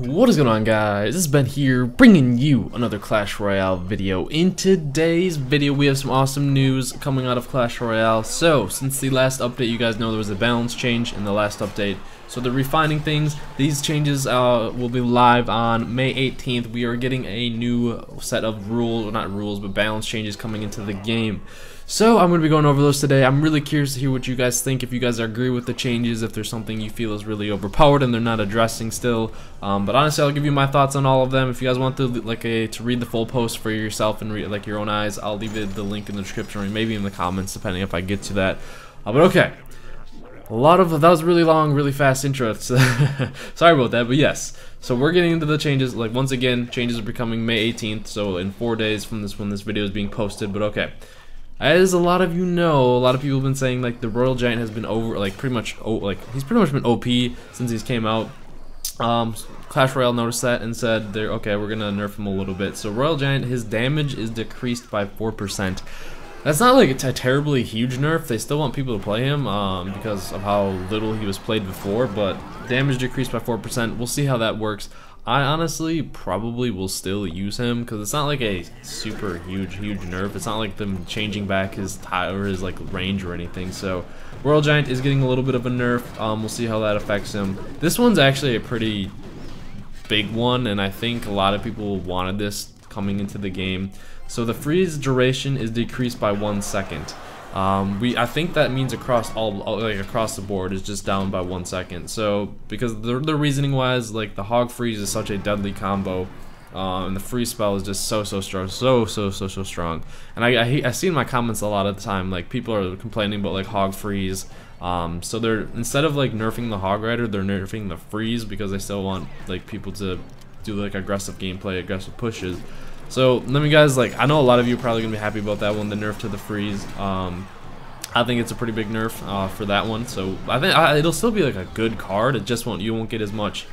What is going on, guys? This is Ben here, bringing you another Clash Royale video. In today's video, we have some awesome news coming out of Clash Royale. So, since the last update, you guys know there was a balance change in the last update. So they're refining things. These changes will be live on May 18th. We are getting a new set of rules, not rules, but balance changes coming into the game. So I'm going to be going over those today. I'm really curious to hear what you guys think, if you guys agree with the changes, if there's something you feel is really overpowered and they're not addressing still. But honestly, I'll give you my thoughts on all of them. If you guys want to read the full post for yourself and read your own eyes, I'll leave the link in the description or maybe in the comments, depending if I get to that. But okay. That was really long, really fast intro. Sorry about that, but yes. So we're getting into the changes. Once again, changes are becoming May 18th, so in 4 days from when this video is being posted. But okay, as a lot of you know, a lot of people have been saying the Royal Giant has been he's pretty much been OP since he's came out. Clash Royale noticed that and said okay, we're gonna nerf him a little bit. So Royal Giant, his damage is decreased by 4%. That's not a terribly huge nerf. They still want people to play him because of how little he was played before, but damage decreased by 4%. We'll see how that works. I honestly probably will still use him because it's not like a super huge nerf. It's not like them changing back his range or anything. So Royal Giant is getting a little bit of a nerf. We'll see how that affects him. This one's actually a pretty big one, and I think a lot of people wanted this coming into the game. So the freeze duration is decreased by 1 second. I think that means across across the board is just down by 1 second. So because the reasoning wise, the hog freeze is such a deadly combo, and the freeze spell is just so strong, so strong. And I see in my comments a lot of the time people are complaining about hog freeze. So they're, instead of nerfing the hog rider, they're nerfing the freeze because they still want people to do aggressive gameplay, aggressive pushes. So let me guys, I know a lot of you are probably gonna be happy about that one, the nerf to the freeze. I think it's a pretty big nerf for that one. So I think it'll still be a good card. It just you won't get as much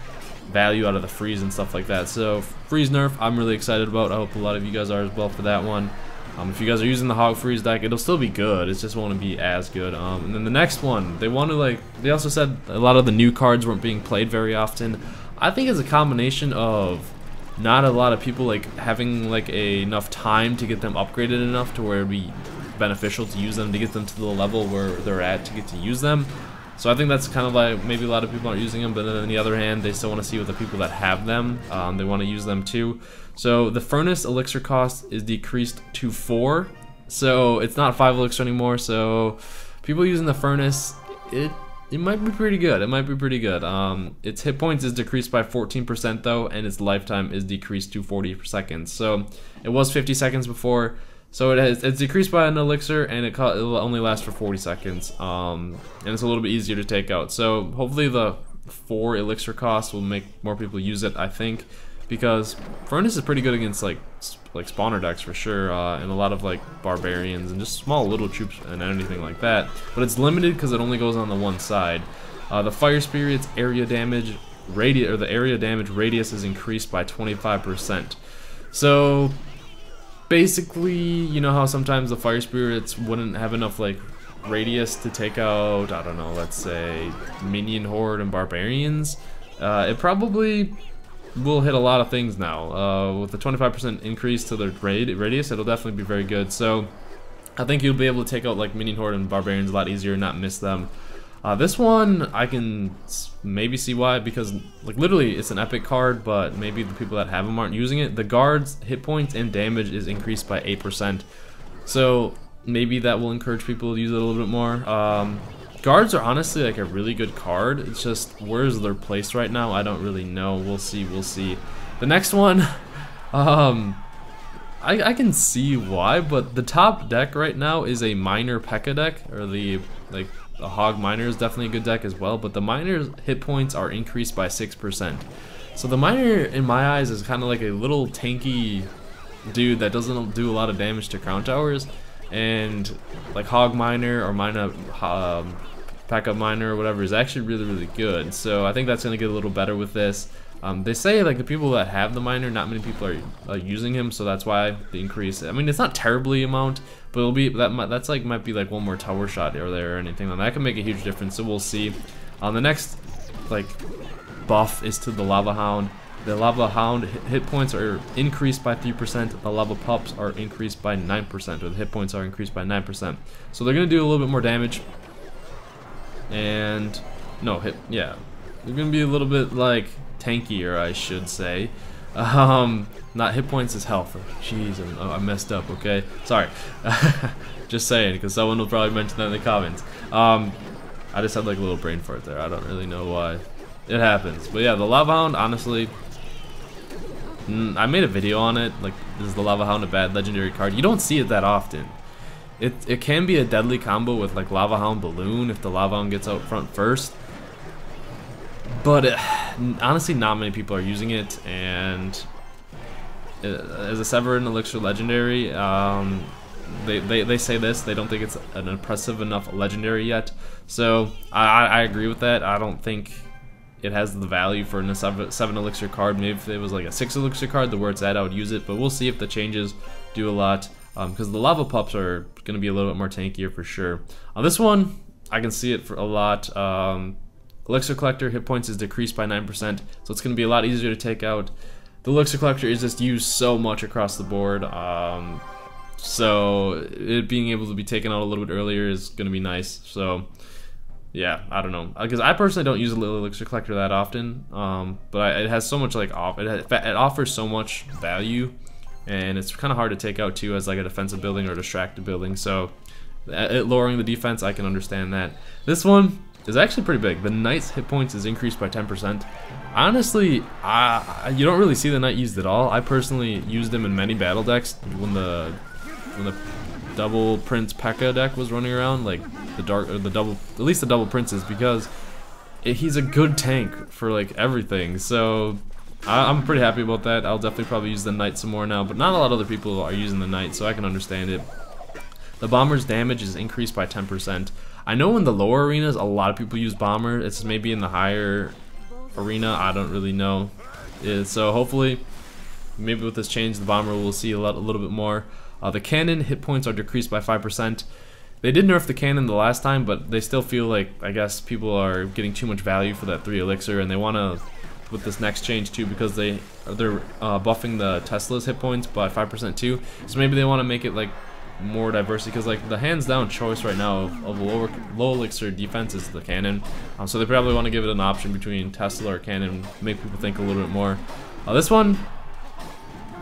value out of the freeze and stuff like that. So freeze nerf, I'm really excited about. I hope a lot of you guys are as well for that one. If you guys are using the hog freeze deck, it'll still be good. It just won't be as good. And then the next one, they want to they also said a lot of the new cards weren't being played very often. I think it's a combination of not a lot of people having enough time to get them upgraded enough to where it'd be beneficial to use them to get them to the level where they're at to get to use them. So I think that's kind of maybe a lot of people aren't using them, but then on the other hand, they still want to see what the people that have them, they want to use them too. So the furnace elixir cost is decreased to 4, so it's not 5 elixir anymore. So people using the furnace, it might be pretty good. It might be pretty good. Its hit points is decreased by 14% though, and its lifetime is decreased to 40 seconds. So it was 50 seconds before. So it's decreased by an elixir, and it'll only last for 40 seconds. And it's a little bit easier to take out. So hopefully the 4 elixir cost will make more people use it, I think, because furnace is pretty good against spawner decks for sure, and a lot of barbarians and just small little troops and anything like that. But it's limited because it only goes on the one side. The fire spirit's area damage the area damage radius is increased by 25%. So basically, you know how sometimes the fire spirits wouldn't have enough radius to take out, I don't know, let's say minion horde and barbarians. It probably will hit a lot of things now. With the 25% increase to the radius, it'll definitely be very good. So I think you'll be able to take out minion horde and barbarians a lot easier and not miss them. This one I can maybe see why, because literally it's an epic card, but maybe the people that have them aren't using it. The guards hit points and damage is increased by 8%, so maybe that will encourage people to use it a little bit more. Guards are honestly a really good card. It's just where's their place right now, I don't really know. We'll see. The next one, I can see why, but the top deck right now is a miner P.E.K.K.A deck, or the hog miner is definitely a good deck as well, but the miner's hit points are increased by 6%. So the miner in my eyes is kind of a little tanky dude that doesn't do a lot of damage to crown towers, and hog miner or P.E.K.K.A miner or whatever is actually really good. So I think that's going to get a little better with this. They say the people that have the miner, not many people are using him, so that's why the increase. I mean, it's not terribly amount, but it'll be that's might be one more tower shot or anything, and that can make a huge difference. So we'll see. The next buff is to the Lava Hound. The Lava Hound hit points are increased by 3%. The Lava Pups are increased by 9%, or the hit points are increased by 9%. So they're gonna do a little bit more damage. And no hit, yeah, they're gonna be a little bit like tankier, I should say. Not hit points, is health. Jeez, I messed up. Okay, sorry. Just saying, because someone will probably mention that in the comments. I just had like a little brain fart there. I don't really know why. It happens. But yeah, the Lava Hound, honestly, I made a video on it. Like, is the Lava Hound a bad legendary card? You don't see it that often. It can be a deadly combo with like Lava Hound Balloon if the Lava Hound gets out front first. But honestly, not many people are using it, and as a Severin Elixir legendary, they say this, they don't think it's an impressive enough legendary yet. So I agree with that. I don't think it has the value for a 7 elixir card. Maybe if it was like a 6 elixir card, the where it's at, I would use it. But we'll see if the changes do a lot, because the Lava Pups are going to be a little bit more tankier for sure. On this one, I can see it for a lot. Elixir Collector hit points is decreased by 9%, so it's going to be a lot easier to take out. The Elixir Collector is just used so much across the board, so it being able to be taken out a little bit earlier is going to be nice. So yeah, I don't know, because I personally don't use a little Elixir Collector that often, but it has so much like it offers so much value, and it's kind of hard to take out too as like a defensive building or distracted building. So lowering the defense, I can understand that. This one is actually pretty big. The Knight's hit points is increased by 10%. Honestly, you don't really see the Knight used at all. I personally used him in many battle decks when the double Prince P.E.K.K.A deck was running around, like at least the double princes, because he's a good tank for like everything. So I'm pretty happy about that. I'll definitely probably use the Knight some more now, but not a lot of other people are using the Knight, so I can understand it. The Bomber's damage is increased by 10%. I know in the lower arenas a lot of people use Bomber. It's maybe in the higher arena, I don't really know. So hopefully, maybe with this change, the Bomber will see a little bit more. The Cannon hit points are decreased by 5%. They did nerf the Cannon the last time, but they still feel like, I guess, people are getting too much value for that 3 elixir, and they want to, with this next change too, because they're buffing the Tesla's hit points by 5% too. So maybe they want to make it like more diversity, because like the hands down choice right now of low elixir defense is the Cannon, so they probably want to give it an option between Tesla or Cannon, make people think a little bit more. This one,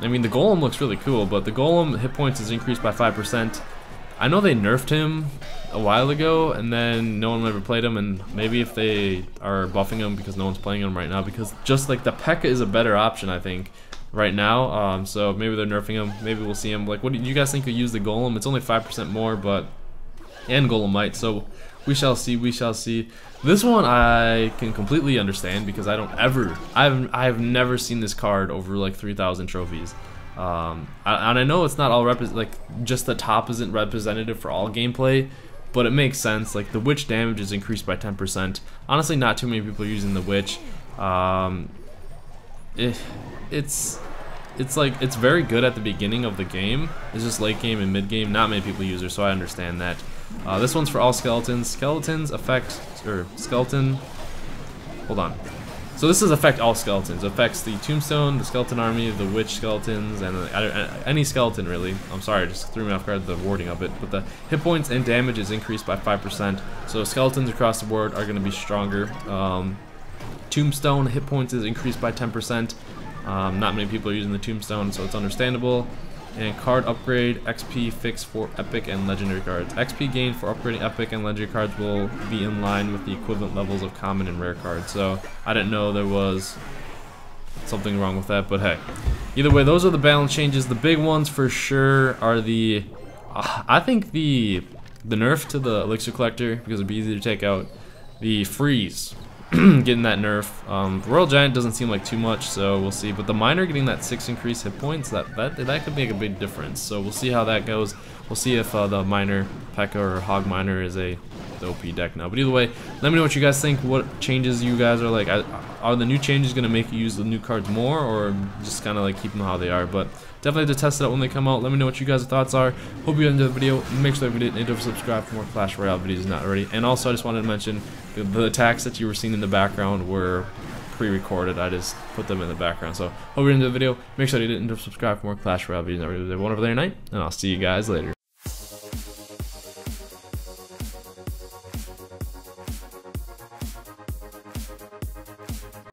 I mean, the Golem looks really cool, but the Golem hit points is increased by 5%. I know they nerfed him a while ago, and then no one ever played him, and maybe if they are buffing him because no one's playing him right now, because just like the P.E.K.K.A is a better option, I think, right now, so maybe they're nerfing him. Maybe we'll see him. Like, what do you guys think? We use the Golem? It's only 5% more, but and Golem might. So we shall see. We shall see. This one I can completely understand, because I've never seen this card over like 3,000 trophies. And I know it's not all just the top isn't representative for all gameplay, but it makes sense. Like the Witch damage is increased by 10%. Honestly, not too many people are using the Witch. It's like, it's very good at the beginning of the game. It's just late game and mid game, not many people use her, so I understand that. This one's for all skeletons. Skeletons affect, or skeleton, hold on. So this does affect all skeletons. It affects the Tombstone, the Skeleton Army, the Witch skeletons, and any skeleton really. I'm sorry, I just threw me off guard the wording of it. But the hit points and damage is increased by 5%. So skeletons across the board are going to be stronger. Tombstone hit points is increased by 10%. Not many people are using the Tombstone, so it's understandable. And card upgrade, XP fix for epic and legendary cards. XP gain for upgrading epic and legendary cards will be in line with the equivalent levels of common and rare cards. So I didn't know there was something wrong with that, but hey. Either way, those are the balance changes. The big ones for sure are the, I think the nerf to the Elixir Collector, because it'd be easy to take out. The freeze, getting that nerf. Royal Giant doesn't seem like too much, so we'll see. But the Miner getting that 6 increased hit points, that could make a big difference. So we'll see how that goes. We'll see if the Miner, P.E.K.K.A or Hog Miner is the OP deck now. But either way, let me know what you guys think. What changes you guys are like? Are the new changes going to make you use the new cards more, or just kind of like keep them how they are? But definitely have to test it out when they come out. Let me know what you guys' thoughts are. Hope you enjoyed the video. Make sure that you didn't subscribe for more Clash Royale videos if not already. And also, I just wanted to mention the attacks that you were seeing in the background were pre-recorded. I just put them in the background. So hope you're into the video. Make sure you didn't subscribe for more Clash Royale videos. Have a wonderful day or night, and I'll see you guys later.